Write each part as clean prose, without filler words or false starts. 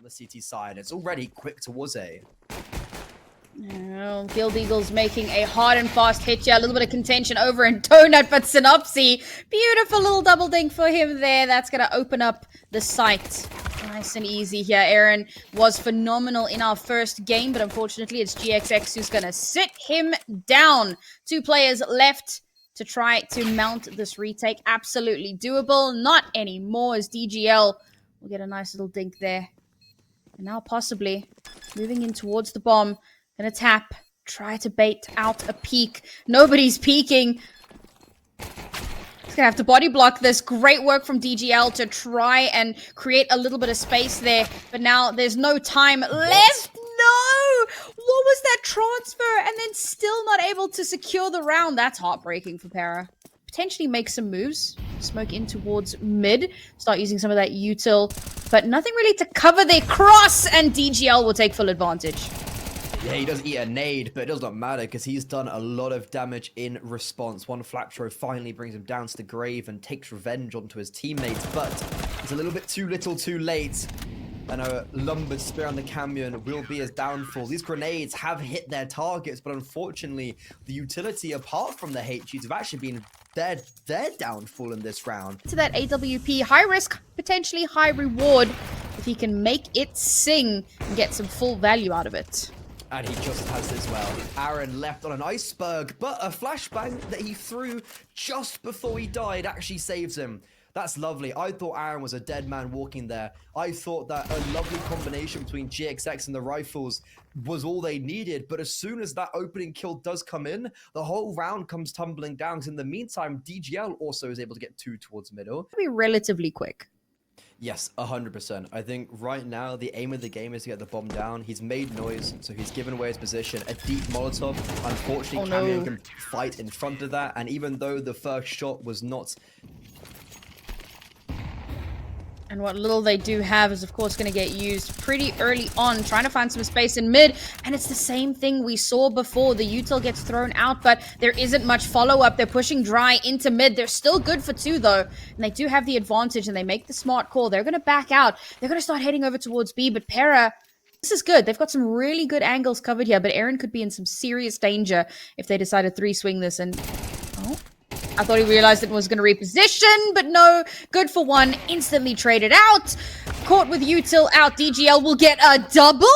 the CT side. It's already quick towards A. Oh, Guild Eagle's making a hard and fast hit here. A little bit of contention over in Donut, but Synopsy, beautiful little double dink for him there. That's going to open up the site. Nice and easy here. Aaron was phenomenal in our first game, but unfortunately it's GXX who's going to sit him down. 2 players left to try to mount this retake. Absolutely doable. Not anymore, as DGL will get a nice little dink there. And now possibly moving in towards the bomb. Gonna tap, try to bait out a peek. Nobody's peeking. He's gonna have to body block this. Great work from DGL to try and create a little bit of space there. But now there's no time left. No! What was that transfer? And then still not able to secure the round. That's heartbreaking for Pera. Potentially make some moves. Smoke in towards mid. Start using some of that util. But nothing really to cover their cross. And DGL will take full advantage. Yeah, he does eat a nade, but it does not matter because he's done a lot of damage in response. One flat throw finally brings him down to the grave and takes revenge onto his teammates, but it's a little bit too little too late. And a lumbered spear on the Camion will be his downfall. These grenades have hit their targets, but unfortunately, the utility apart from the HUs have actually been their downfall in this round. To that AWP, high risk, potentially high reward, if he can make it sing and get some full value out of it. And he just has as well. Aaron left on an iceberg, but a flashbang that he threw just before he died actually saves him. That's lovely. I thought Aaron was a dead man walking there. I thought that a lovely combination between GXX and the rifles was all they needed. But as soon as that opening kill does come in, the whole round comes tumbling down. Because in the meantime, DGL also is able to get 2 towards middle. It'll be relatively quick. Yes, 100%. I think right now the aim of the game is to get the bomb down. He's made noise, so he's given away his position. A deep Molotov. Unfortunately, Camion can fight in front of that. And even though the first shot was not... And what little they do have is, of course, going to get used pretty early on, trying to find some space in mid. And it's the same thing we saw before. The util gets thrown out, but there isn't much follow-up. They're pushing dry into mid. They're still good for 2, though. And they do have the advantage, and they make the smart call. They're going to back out. They're going to start heading over towards B, but Pera... This is good. They've got some really good angles covered here, but Aaron could be in some serious danger if they decide to 3-swing this. And... oh. I thought he realized it was going to reposition, but no. Good for 1. Instantly traded out. Caught with util out. DGL will get a double?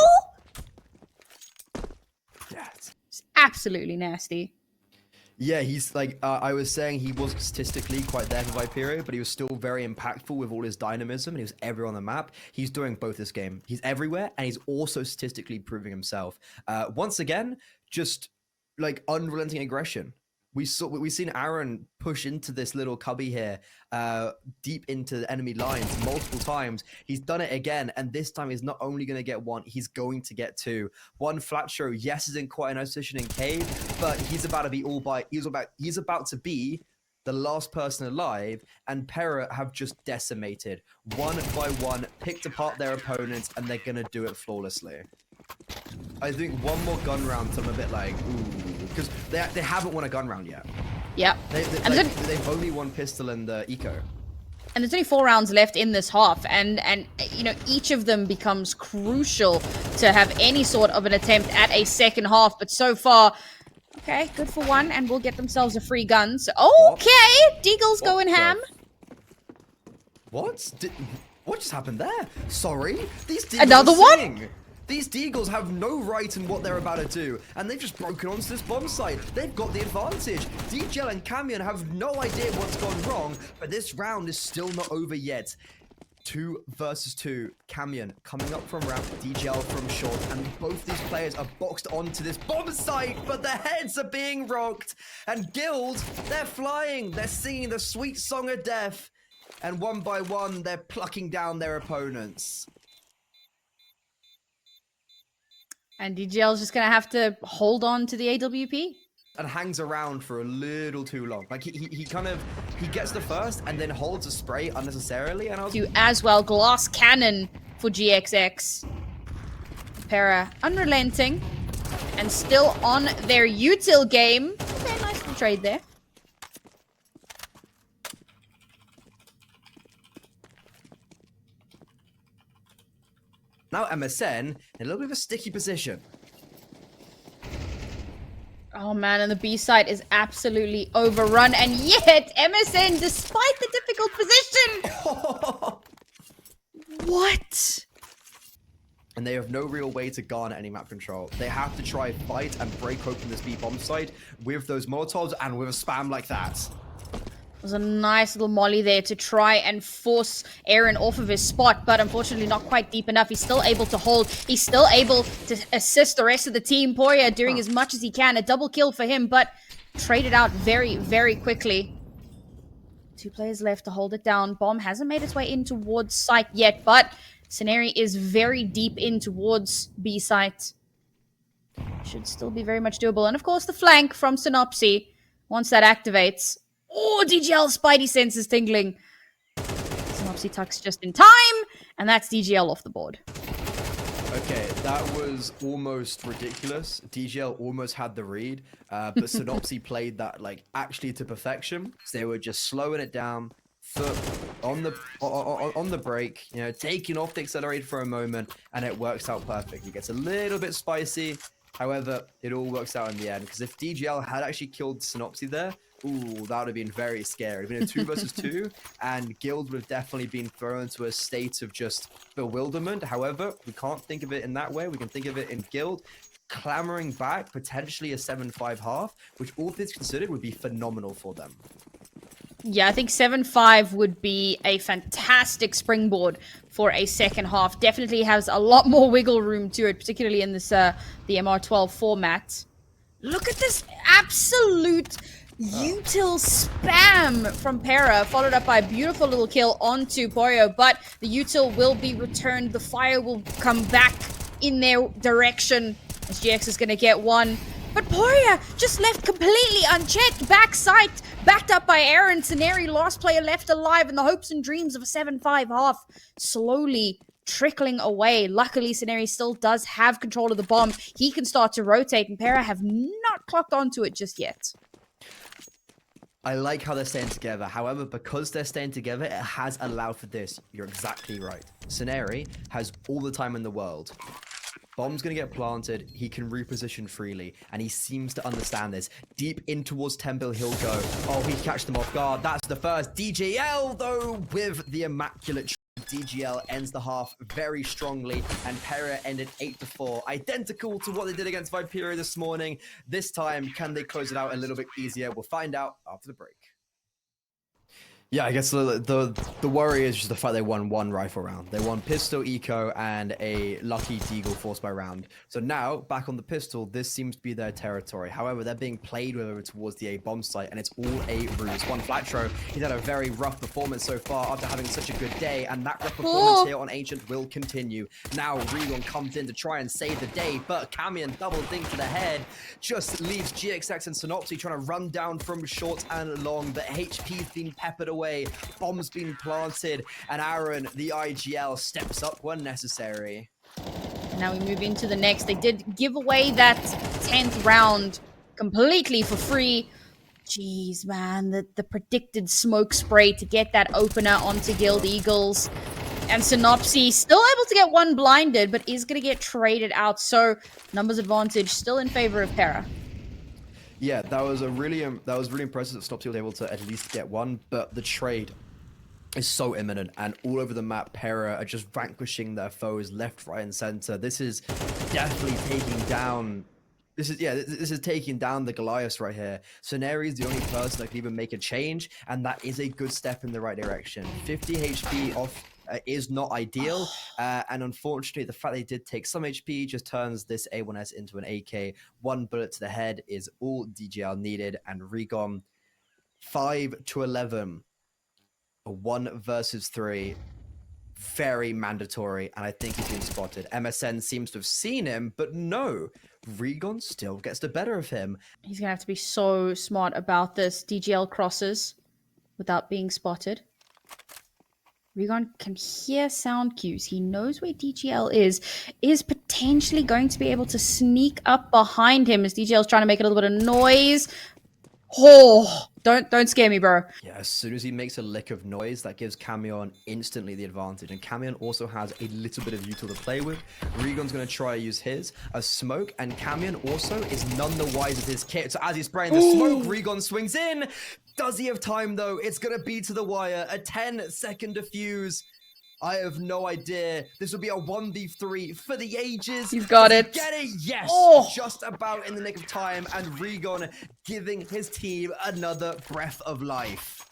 Yes. It's absolutely nasty. Yeah, he's like, I was saying he was statistically quite there for Viperio, but he was still very impactful with all his dynamism, and he was everywhere on the map. He's doing both this game. He's everywhere, and he's also statistically proving himself. Once again, just like unrelenting aggression. We've seen Aaron push into this little cubby here, deep into the enemy lines multiple times. He's done it again, and this time he's not only going to get 1, he's going to get 2. 1 flat show, yes, is in quite a nice position in cave, but he's about to be he's about to be the last person alive, and Pera have just decimated. 1 by 1, picked apart their opponents, and they're going to do it flawlessly. I think 1 more gun round, so I'm a bit like, ooh, because they haven't won a gun round yet. Yep. They've only won pistol and the eco. And there's only 4 rounds left in this half, and you know, each of them becomes crucial to have any sort of an attempt at a second half. But so far, okay, good for 1, and will get themselves a free gun. So okay, Deagle's going ham. What just happened there? Sorry, these Deagles another one. These Deagles have no right in what they're about to do, and they've just broken onto this bomb site. They've got the advantage. DGL and Camion have no idea what's gone wrong, but this round is still not over yet. 2 versus 2. Camion coming up from ramp, DGL from short, and both these players are boxed onto this bomb site, but their heads are being rocked. And Guild, they're flying. They're singing the sweet song of death, and 1 by 1, they're plucking down their opponents. And DGL's just going to have to hold on to the AWP. And hangs around for a little too long. Like, he gets the first and then holds a spray unnecessarily. And I was... do as well. Glass cannon for GXX. Pera unrelenting. And still on their util game. Okay, nice little trade there. Now MSN in a little bit of a sticky position. Oh man, and the B site is absolutely overrun, and yet MSN, despite the difficult position, what? And they have no real way to garner any map control. They have to try fight and break open this B bomb site with those Molotovs and with a spam like that. Was a nice little molly there to try and force Aaron off of his spot, but unfortunately not quite deep enough. He's still able to hold. He's still able to assist the rest of the team. Poria doing as much as he can. A double kill for him, but traded out very, very quickly. 2 players left to hold it down. Bomb hasn't made its way in towards site yet, but Scenarii is very deep in towards B site. Should still be very much doable. And of course the flank from Synopsy, once that activates. Oh, DGL Spidey senses tingling. Synopsy tucks just in time, and that's DGL off the board. Okay, that was almost ridiculous. DGL almost had the read, but Synopsy played that like actually to perfection. So they were just slowing it down, foot on the brake, you know, taking off the accelerator for a moment, and it works out perfectly. It gets a little bit spicy. However, it all works out in the end, because if DGL had actually killed Synopsy there, ooh, that would have been very scary. It would have been a 2 versus 2, and Guild would have definitely been thrown into a state of just bewilderment. However, we can't think of it in that way. We can think of it in Guild clamoring back, potentially a 7-5 half, which all things considered would be phenomenal for them. Yeah, I think 7-5 would be a fantastic springboard for a second half. Definitely has a lot more wiggle room to it, particularly in this the MR12 format. Look at this absolute util spam from Pera, followed up by a beautiful little kill onto Porio, but the util will be returned. The fire will come back in their direction as GX is going to get one. But Poria just left completely unchecked. Backside, backed up by Aaron. Scenarii, last player left alive in the hopes and dreams of a 7-5 half. Slowly trickling away. Luckily, Scenarii still does have control of the bomb. He can start to rotate, and Pera have not clocked onto it just yet. I like how they're staying together. However, because they're staying together, it has allowed for this. You're exactly right. Scenarii has all the time in the world. Bomb's going to get planted, he can reposition freely, and he seems to understand this. Deep in towards Temple, he'll go. Oh, he catch them off guard. That's the first. DGL, though, with the immaculate DGL ends the half very strongly, and Pera ended 8-4. Identical to what they did against Viperia this morning. This time, can they close it out a little bit easier? We'll find out after the break. Yeah, I guess the worry is just the fact they won 1 rifle round. They won pistol, eco, and a lucky Deagle forced by round. So now, back on the pistol, this seems to be their territory. However, they're being played with over towards the A bomb site, and it's all a ruse. One Flatro, he's had a very rough performance so far after having such a good day, and that rough performance here on Ancient will continue. Now, Regon comes in to try and save the day, but Camion double dink to the head just leaves GXX and Synopsy trying to run down from short and long. The HP's been peppered away. Bomb's been planted, and Aaron, the IGL, steps up when necessary. Now we move into the next. They did give away that 10th round completely for free. Jeez, man, the predicted smoke spray to get that opener onto Guild Eagles. And Synopsy still able to get one blinded, but is going to get traded out. So numbers advantage still in favor of Pera. Yeah, that was really impressive that Synopsy was able to at least get one, but the trade is so imminent, and all over the map, Pera are just vanquishing their foes left, right, and center. This is definitely taking down. This is taking down the Goliaths right here. Scenarii is the only person that can even make a change, and that is a good step in the right direction. 50 HP off is not ideal, and unfortunately the fact they did take some HP just turns this A1S into an AK. 1 bullet to the head is all DGL needed, and Regon 5-11, a 1 versus 3, very mandatory, and I think he's been spotted. MSN seems to have seen him, but no, Regon still gets the better of him. He's gonna have to be so smart about this. DGL crosses without being spotted. Regon can hear sound cues. He knows where DGL is potentially going to be able to sneak up behind him as DGL is trying to make a little bit of noise. Oh, don't scare me, bro. Yeah, as soon as he makes a lick of noise, that gives Camion instantly the advantage. And Camion also has a little bit of util to play with. Regon's going to try to use his. A smoke, and Camion also is none the wiser to his kit. So as he's spraying the smoke, Regon swings in. Does he have time, though? It's going to be to the wire. A 10-second defuse. I have no idea. This will be a 1v3 for the ages. He's got it. Get it? Yes. Oh. Just about in the nick of time. And Regon giving his team another breath of life.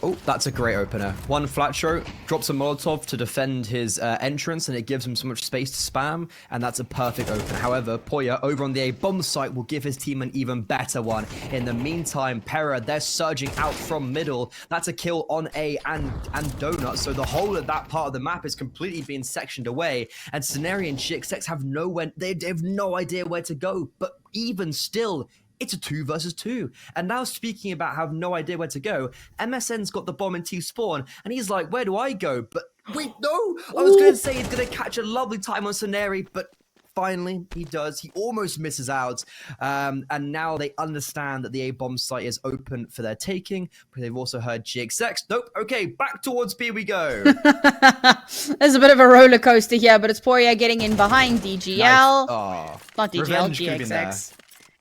Oh, that's a great opener. One flat throw, drops a Molotov to defend his entrance, and it gives him so much space to spam, and that's a perfect opener. However, Poya over on the A bomb site will give his team an even better one. In the meantime, Pera, they're surging out from middle. That's a kill on A and Donut, so the whole of that part of the map is completely being sectioned away, and Scenario and csgo they have no idea where to go, but even still, it's a 2 versus 2. And now speaking about have no idea where to go, MSN's got the bomb in T-spawn, and he's like, where do I go? But wait, no! I was going to say he's going to catch a lovely time on Scenario, but finally he does. He almost misses out. And now they understand that the A-bomb site is open for their taking, but they've also heard csgo. Nope, okay, back towards B we go. There's a bit of a roller coaster here, but it's Poya getting in behind DGL. Nice. Oh, not DGL, revenge could have been there. GXX.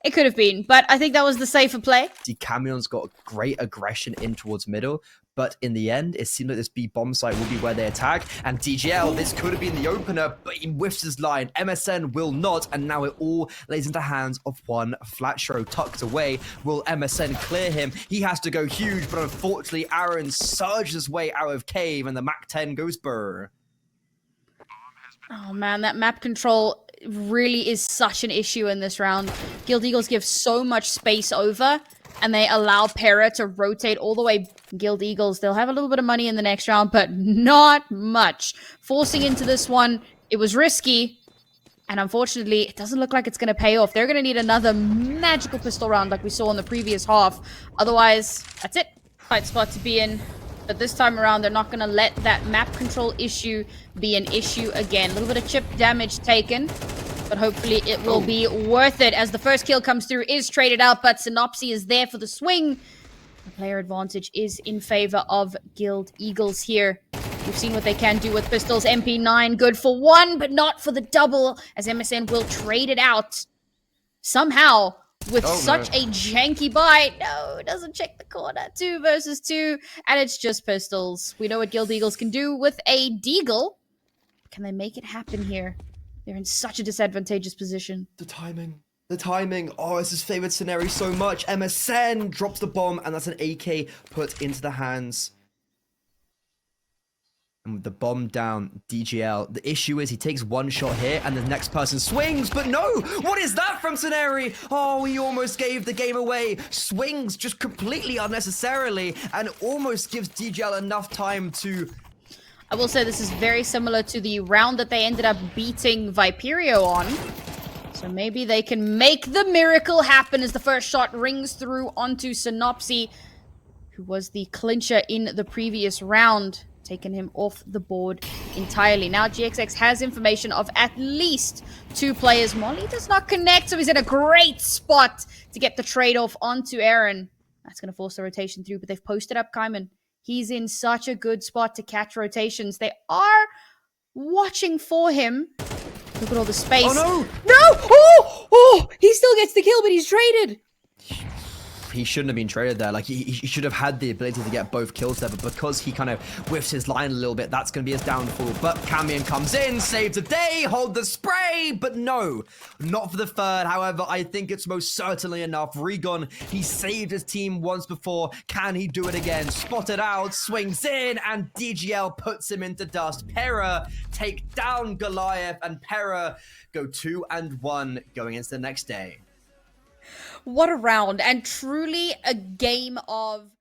It could have been, but I think that was the safer play. The Camion's got great aggression in towards middle, but in the end, it seemed like this B bomb site will be where they attack. And DGL, this could have been the opener, but he whiffs his line. MSN will not, and now it all lays into hands of one flat throw tucked away. Will MSN clear him? He has to go huge, but unfortunately, Aaron surges his way out of cave, and the MAC-10 goes burr. Oh man, that map control really is such an issue in this round. Guild Eagles give so much space over, and they allow Pera to rotate all the way. Guild Eagles, they'll have a little bit of money in the next round, but not much. Forcing into this one, it was risky, and unfortunately, it doesn't look like it's going to pay off. They're going to need another magical pistol round like we saw in the previous half. Otherwise, that's it. Fight spot to be in. But this time around, they're not going to let that map control issue be an issue again. A little bit of chip damage taken, but hopefully it will be worth it as the first kill comes through, is traded out, but Synopsy is there for the swing. The player advantage is in favor of Guild Eagles here. We've seen what they can do with pistols. MP9 good for one, but not for the double, as MSN will trade it out somehow. With such a janky bite. No, it doesn't check the corner. 2 versus 2. And it's just pistols. We know what Guild Eagles can do with a Deagle. Can they make it happen here? They're in such a disadvantageous position. The timing. The timing. Oh, it's his favorite scenario so much. MSN drops the bomb, and that's an AK put into the hands. And with the bomb down, DGL. The issue is he takes one shot here, and the next person swings, but no! What is that from Scenario? Oh, he almost gave the game away. Swings just completely unnecessarily, and almost gives DGL enough time to... I will say this is very similar to the round that they ended up beating Viperio on. So maybe they can make the miracle happen as the first shot rings through onto Synopsy, who was the clincher in the previous round. Taken him off the board entirely. Now GXX has information of at least 2 players. Molly does not connect, so he's in a great spot to get the trade-off onto Aaron. That's going to force the rotation through, but they've posted up Kaiman. He's in such a good spot to catch rotations. They are watching for him. Look at all the space. Oh, no! No! Oh! He still gets the kill, but he's traded. He shouldn't have been traded there. Like, he should have had the ability to get both kills there, but because he kind of whiffs his line a little bit, that's going to be his downfall. But Camion comes in, saves the day, hold the spray, but no, not for the third. However, I think it's most certainly enough. Regon, he saved his team once before. Can he do it again? Spotted out, swings in, and DGL puts him into dust. Pera take down Goliath, and Pera go 2-1 going into the next day. What a round, and truly a game of...